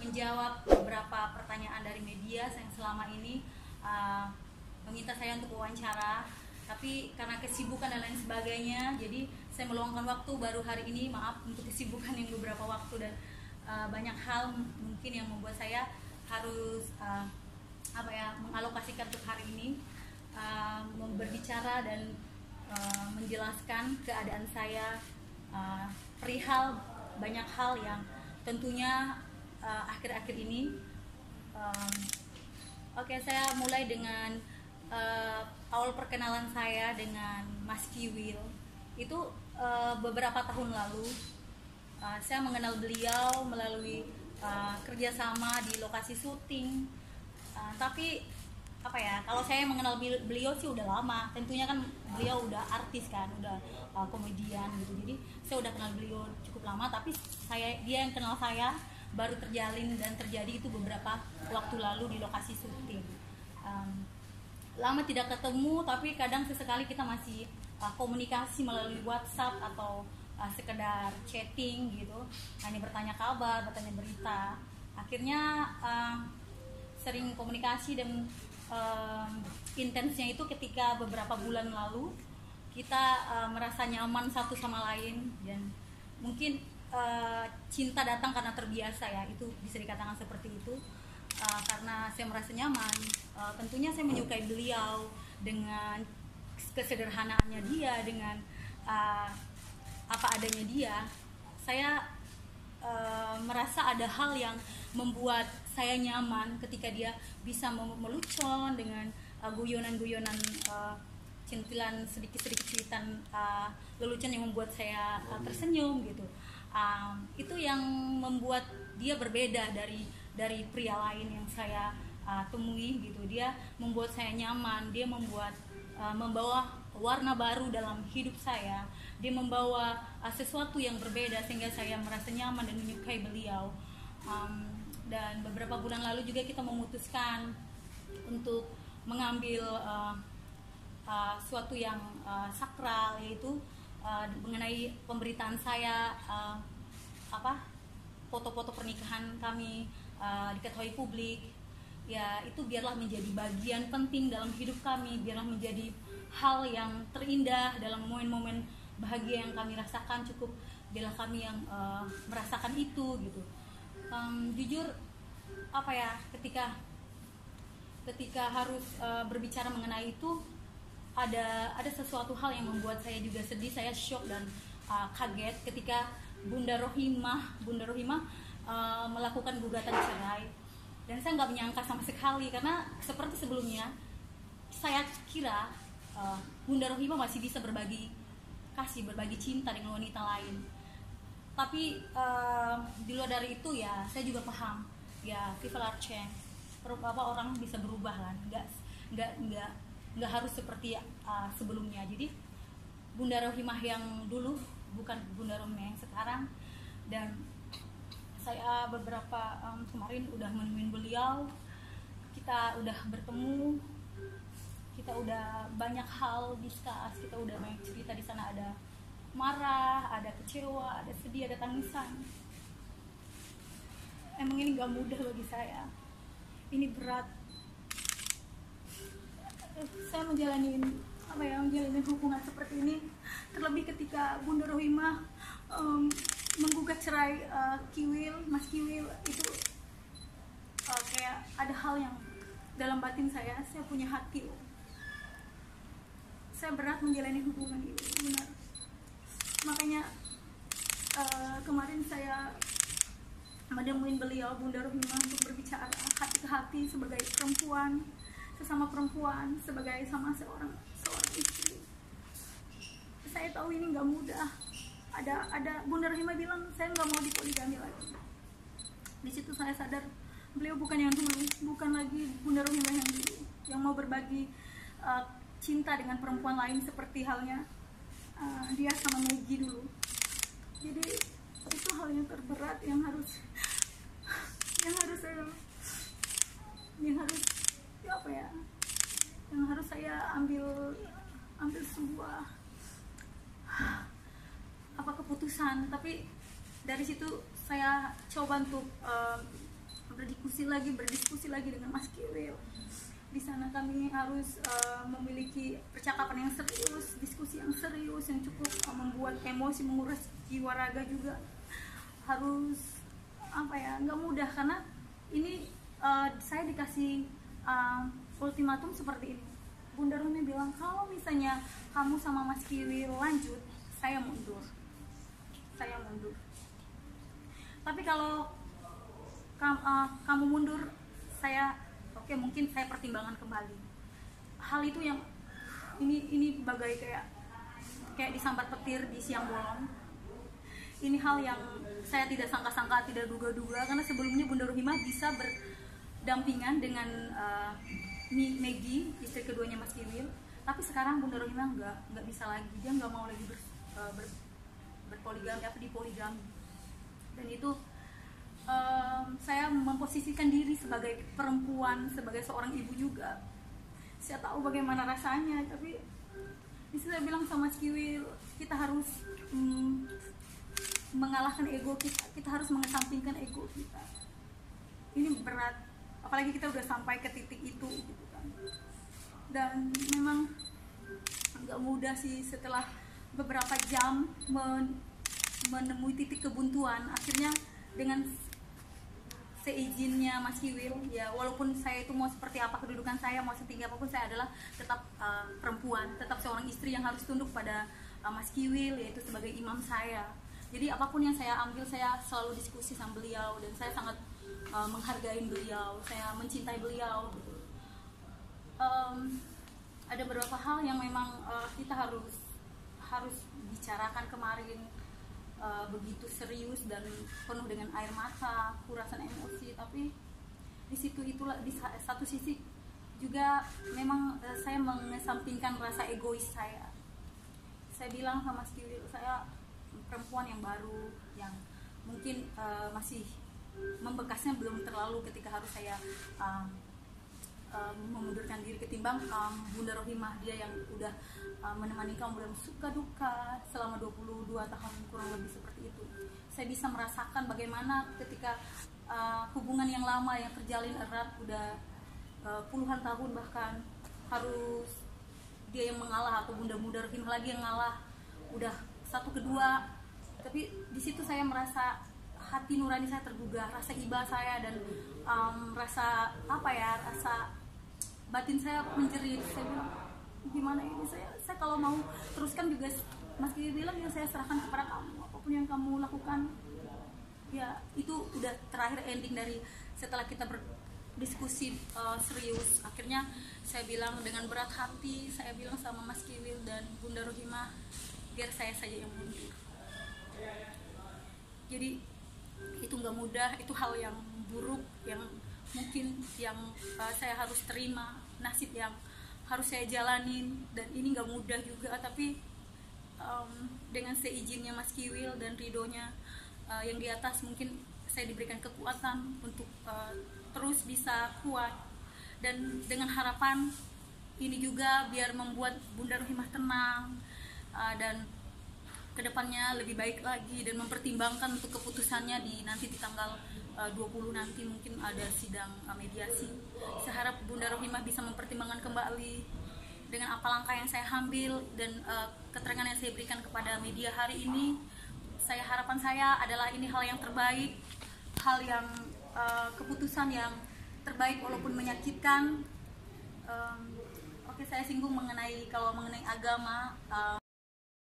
menjawab beberapa pertanyaan dari media yang selama ini meminta saya untuk wawancara, tapi karena kesibukan dan lain sebagainya, jadi saya meluangkan waktu baru hari ini. Maaf untuk kesibukan yang beberapa waktu dan banyak hal mungkin yang membuat saya harus mengalokasikan untuk hari ini berbicara dan menjelaskan keadaan saya perihal banyak hal yang tentunya akhir-akhir ini. Oke, saya mulai dengan awal perkenalan saya dengan Mas Kiwil. Itu beberapa tahun lalu saya mengenal beliau melalui kerjasama di lokasi syuting. Tapi kalau saya mengenal beliau sih udah lama. Tentunya kan beliau udah artis kan, udah komedian gitu. Jadi saya udah kenal beliau cukup lama. Tapi dia yang kenal saya baru terjalin dan terjadi itu beberapa waktu lalu di lokasi syuting. Lama tidak ketemu, tapi kadang sesekali kita masih komunikasi melalui WhatsApp atau sekedar chatting gitu, hanya bertanya kabar, bertanya berita. Akhirnya sering komunikasi dan intensnya itu ketika beberapa bulan lalu kita merasa nyaman satu sama lain, dan mungkin cinta datang karena terbiasa ya, itu bisa dikatakan seperti itu. Karena saya merasa nyaman, tentunya saya menyukai beliau dengan kesederhanaannya dia, dengan apa adanya dia. Saya merasa ada hal yang membuat saya nyaman ketika dia bisa melucon dengan guyonan-guyonan, cintilan sedikit-sedikit cuitan lelucon yang membuat saya tersenyum gitu. Itu yang membuat dia berbeda dari pria lain yang saya temui gitu. Dia membuat saya nyaman, dia membawa warna baru dalam hidup saya. Dia membawa sesuatu yang berbeda sehingga saya merasa nyaman dan menyukai beliau. Dan beberapa bulan lalu juga kita memutuskan untuk mengambil suatu yang sakral, yaitu mengenai pemberitaan saya, foto-foto pernikahan kami diketahui publik. Ya, itu biarlah menjadi bagian penting dalam hidup kami, biarlah menjadi hal yang terindah dalam momen-momen bahagia yang kami rasakan. Cukup bila kami yang merasakan itu gitu. Jujur ketika harus berbicara mengenai itu, ada sesuatu hal yang membuat saya juga sedih. Saya shock dan kaget ketika Bunda Rohimah melakukan gugatan cerai, dan saya nggak menyangka sama sekali, karena seperti sebelumnya saya kira Bunda Rohimah masih bisa berbagi kasih, berbagi cinta dengan wanita lain. Tapi di luar dari itu ya, saya juga paham ya, people are change. Orang bisa berubah kan, nggak harus seperti sebelumnya. Jadi Bunda Rohimah yang dulu bukan Bunda Rohimah yang sekarang. Dan saya beberapa kemarin udah menemuin beliau, kita udah bertemu, kita udah banyak hal discuss, kita udah banyak cerita di sana. Ada marah, ada kecewa, ada sedih, ada tangisan. Emang ini gak mudah bagi saya, ini berat. Saya menjalani hubungan seperti ini, terlebih ketika Bunda Rohimah menggugat cerai Mas Kiwil. Itu kayak ada hal yang dalam batin saya punya hati. Saya berat menjalani hubungan ini, benar. Makanya kemarin saya menemuin beliau, Bunda Rohimah, untuk berbicara hati ke hati sebagai perempuan, sesama perempuan, sebagai seorang istri. Saya tahu ini nggak mudah. Ada Bunda Rohimah bilang saya nggak mau dipoligami lagi. Di situ saya sadar beliau bukan yang dulu, bukan lagi Bunda Rohimah yang dulu, yang mau berbagi cinta dengan perempuan lain seperti halnya dia sama Maggie dulu. Jadi itu hal yang terberat yang harus saya ambil sebuah keputusan. Tapi dari situ saya coba untuk berdiskusi lagi dengan Mas Kiwil. Di sana kami harus memiliki percakapan yang serius, diskusi yang serius yang cukup membuat emosi, menguras jiwa raga juga. Harus nggak mudah, karena ini saya dikasih ultimatum seperti ini. Bunda Rumi bilang, kalau misalnya kamu sama Mas Kiwil lanjut, saya mundur. Tapi kalau kamu mundur, oke, mungkin saya pertimbangkan kembali. Hal itu yang ini bagai kayak disambar petir di siang bolong. Ini hal yang saya tidak sangka-sangka, tidak duga-duga, karena sebelumnya Bunda Rohimah bisa berdampingan dengan Maggie, istri keduanya Mas Kiwil. Tapi sekarang Bunda Rohimah nggak bisa lagi, dia nggak mau lagi berpoligami, dipoligami. Dan itu saya memposisikan diri sebagai perempuan, sebagai seorang ibu juga. Saya tahu bagaimana rasanya, tapi saya bilang sama Mas Kiwil, kita harus mengalahkan ego kita harus mengesampingkan ego kita. Ini berat, apalagi kita udah sampai ke titik itu gitu kan. Dan memang nggak mudah sih, setelah beberapa jam menemui titik kebuntuan, akhirnya dengan seizinnya Mas Kiwil, ya walaupun saya itu mau seperti apa kedudukan saya, mau setinggi apapun, saya adalah tetap perempuan, tetap seorang istri yang harus tunduk pada Mas Kiwil, yaitu sebagai imam saya. Jadi apapun yang saya ambil, saya selalu diskusi sama beliau, dan saya sangat menghargai beliau, saya mencintai beliau. Ada beberapa hal yang memang kita harus bicarakan kemarin, begitu serius dan penuh dengan air mata, kurasan emosi. Tapi di satu sisi juga memang saya mengesampingkan rasa egois saya. Saya bilang sama Mas Kiwil, saya perempuan yang baru, yang mungkin masih membekasnya belum terlalu ketika harus saya mengundurkan diri, ketimbang Bunda Rohimah, dia yang udah menemani kamu dalam suka duka selama 22 tahun kurang lebih seperti itu. Saya bisa merasakan bagaimana ketika hubungan yang lama yang terjalin erat udah puluhan tahun, bahkan harus dia yang mengalah atau Bunda Rohimah lagi yang ngalah, udah 1-2. Tapi di situ saya merasa hati nurani saya tergugah, rasa iba saya, dan rasa batin saya menjerit. Saya bilang, gimana ini, saya kalau mau teruskan juga, Mas Kiwil bilang, ya saya serahkan kepada kamu, apapun yang kamu lakukan. Ya itu udah terakhir ending dari setelah kita berdiskusi serius. Akhirnya saya bilang dengan berat hati, saya bilang sama Mas Kiwil dan Bunda Rohimah, biar saya saja yang mundur. Jadi itu nggak mudah, itu hal yang buruk yang mungkin saya harus terima, nasib yang harus saya jalanin, dan ini nggak mudah juga. Tapi dengan seizinnya Mas Kiwil dan ridhonya yang di atas, mungkin saya diberikan kekuatan untuk terus bisa kuat, dan dengan harapan ini juga biar membuat Bunda Rohimah tenang dan kedepannya lebih baik lagi, dan mempertimbangkan untuk keputusannya nanti di tanggal 20 nanti mungkin ada sidang mediasi. Saya harap Bunda Rohimah bisa mempertimbangkan kembali dengan apa langkah yang saya ambil dan keterangan yang saya berikan kepada media hari ini. Harapan saya adalah ini hal yang terbaik, hal yang keputusan yang terbaik walaupun menyakitkan. Oke, saya singgung mengenai agama.